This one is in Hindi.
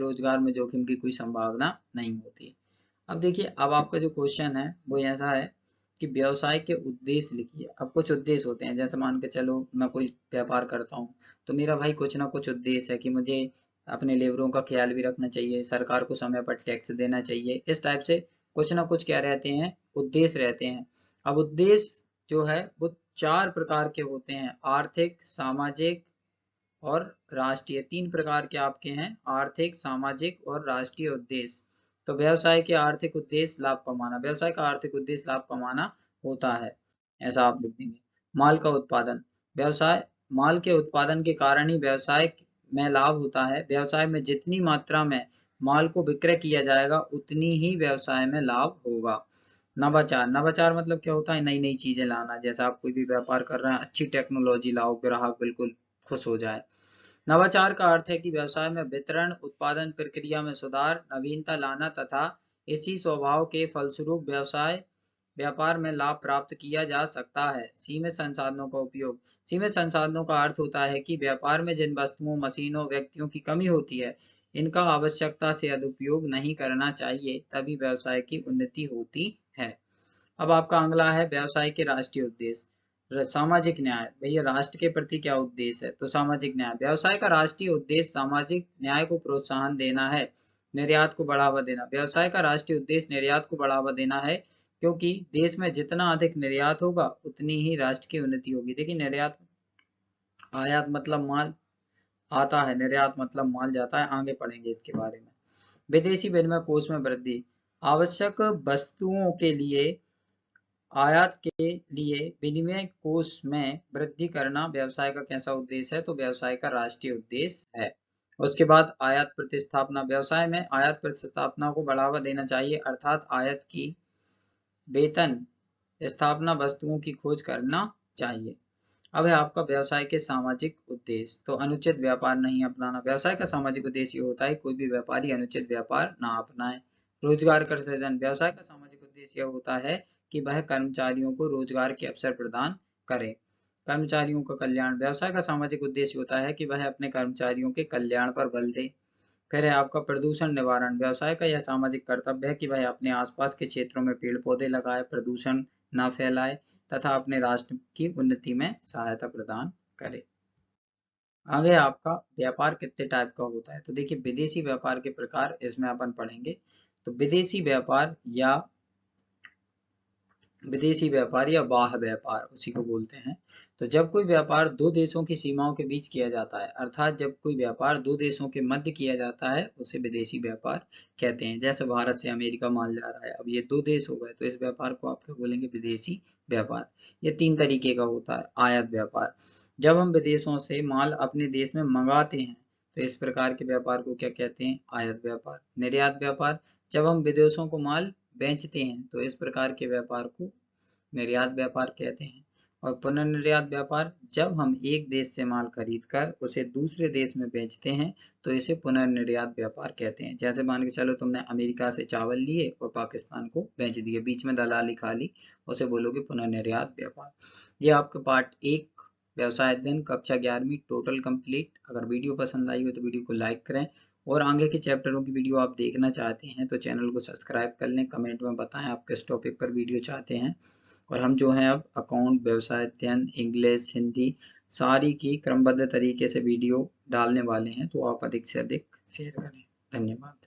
रोजगार में जोखिम की कोई संभावना नहीं होती। अब देखिए, अब आपका जो क्वेश्चन है वो ऐसा है कि व्यवसाय के उद्देश्य लिखिए। अब कुछ उद्देश्य होते हैं, जैसे मान के चलो मैं कोई व्यापार करता हूँ तो मेरा भाई कुछ ना कुछ उद्देश्य है कि मुझे अपने लेबरों का ख्याल भी रखना चाहिए, सरकार को समय पर टैक्स देना चाहिए, इस टाइप से कुछ ना कुछ क्या रहते हैं, उद्देश्य रहते हैं। अब उद्देश्य जो है वो 4 प्रकार के होते हैं, आर्थिक, सामाजिक और राष्ट्रीय। 3 प्रकार के आपके हैं, आर्थिक, सामाजिक और राष्ट्रीय उद्देश्य। तो व्यवसाय के आर्थिक उद्देश्य लाभ कमाना, व्यवसाय का आर्थिक उद्देश्य लाभ कमाना होता है, ऐसा आप लिख देंगे। माल का उत्पादन, व्यवसाय माल के उत्पादन के कारण ही व्यवसाय में लाभ होता है। व्यवसाय में जितनी मात्रा में माल को विक्रय किया जाएगा उतनी ही व्यवसाय में लाभ होगा। नवाचार, नवाचार मतलब क्या होता है, नई नई चीजें लाना। जैसे आप कोई भी व्यापार कर रहे हैं, अच्छी टेक्नोलॉजी लाओ, ग्राहक बिल्कुल खुश हो जाए। नवाचार का अर्थ है कि व्यवसाय में वितरण, उत्पादन प्रक्रिया में सुधार, नवीनता लाना तथा इसी स्वभाव के फलस्वरूप व्यवसाय व्यापार में लाभ प्राप्त किया जा सकता है। सीमित संसाधनों का उपयोग, सीमित संसाधनों का अर्थ होता है कि व्यापार में जिन वस्तुओं, मशीनों, व्यक्तियों की कमी होती है, इनका आवश्यकता से सदुपयोग नहीं करना चाहिए, तभी व्यवसाय की उन्नति होती है। अब आपका अगला है व्यवसाय के राष्ट्रीय उद्देश्य। सामाजिक न्याय, भैया राष्ट्र के प्रति क्या उद्देश्य है, तो सामाजिक न्याय। व्यवसाय का राष्ट्रीय उद्देश्य सामाजिक न्याय को प्रोत्साहन देना है, निर्यात को बढ़ावा देना। व्यवसाय का राष्ट्रीय उद्देश्य निर्यात को बढ़ावा देना है, क्योंकि देश में जितना अधिक निर्यात होगा उतनी ही राष्ट्र की उन्नति होगी। देखिए, निर्यात, आयात मतलब माल आता है, निर्यात मतलब माल जाता है, आगे पढ़ेंगे इसके बारे में। विदेशी विनिमय कोष में वृद्धि, आवश्यक वस्तुओं के लिए आयात के लिए विनिमय कोष में वृद्धि करना व्यवसाय का कैसा उद्देश्य है, तो व्यवसाय का राष्ट्रीय उद्देश्य है। उसके बाद आयात प्रतिस्थापना, व्यवसाय में आयात प्रतिस्थापना को बढ़ावा देना चाहिए, अर्थात आयात की वेतन स्थापना वस्तुओं की खोज करना चाहिए। अब है आपका व्यवसाय के सामाजिक उद्देश्य, तो अनुचित व्यापार नहीं अपनाना। व्यवसाय का सामाजिक उद्देश्य ये होता है कोई भी व्यापारी अनुचित व्यापार ना अपनाए। रोजगार का सृजन, व्यवसाय का सामाजिक उद्देश्य यह होता है कि वह कर्मचारियों को रोजगार के अवसर प्रदान करे। कर्मचारियों का कल्याण, व्यवसाय का सामाजिक उद्देश्य होता है कि वह अपने कर्मचारियों के कल्याण पर बल दे। फिर है आपका प्रदूषण निवारण, व्यवसाय का यह सामाजिक कर्तव्य है कि वह अपने आसपास के क्षेत्रों में पेड़ पौधे लगाए, प्रदूषण न फैलाए तथा अपने राष्ट्र की उन्नति में सहायता प्रदान करे। आगे आपका व्यापार कितने टाइप का होता है, तो देखिए विदेशी व्यापार के प्रकार इसमें अपन पढ़ेंगे। तो विदेशी व्यापार या बाह्य व्यापार उसी को बोलते हैं। तो जब कोई व्यापार दो देशों की सीमाओं के बीच किया जाता है, अर्थात जब कोई व्यापार दो देशों के मध्य किया जाता है, उसे विदेशी व्यापार कहते हैं। जैसे भारत से अमेरिका माल जा रहा है, अब ये दो देश हो गए, तो इस व्यापार को आप क्या बोलेंगे, विदेशी व्यापार। ये 3 तरीके का होता है। आयात व्यापार, जब हम विदेशों से माल अपने देश में मंगाते हैं तो इस प्रकार के व्यापार को क्या कहते हैं, आयात व्यापार। निर्यात व्यापार, जब हम विदेशों को माल बेचते हैं तो इस प्रकार के व्यापार को निर्यात व्यापार कहते हैं। और पुनर्निर्यात व्यापार, जब हम एक देश से माल खरीद कर उसे दूसरे देश में बेचते हैं तो इसे पुनर्निर्यात व्यापार कहते हैं। जैसे मान के चलो तुमने अमेरिका से चावल लिए और पाकिस्तान को बेच दिए, बीच में दलाली खा ली, उसे बोलोगे पुनर्निर्यात व्यापार। ये आपका पार्ट 1 व्यवसाय अध्ययन कक्षा 11वीं टोटल कंप्लीट। अगर वीडियो पसंद आई हो तो वीडियो को लाइक करें, और आगे के चैप्टरों की वीडियो आप देखना चाहते हैं तो चैनल को सब्सक्राइब कर लें। कमेंट में बताएं आप किस टॉपिक पर वीडियो चाहते हैं। और हम जो हैं अब अकाउंट, व्यवसाय अध्ययन, इंग्लिश, हिंदी सारी की क्रमबद्ध तरीके से वीडियो डालने वाले हैं, तो आप अधिक से अधिक शेयर करें। धन्यवाद।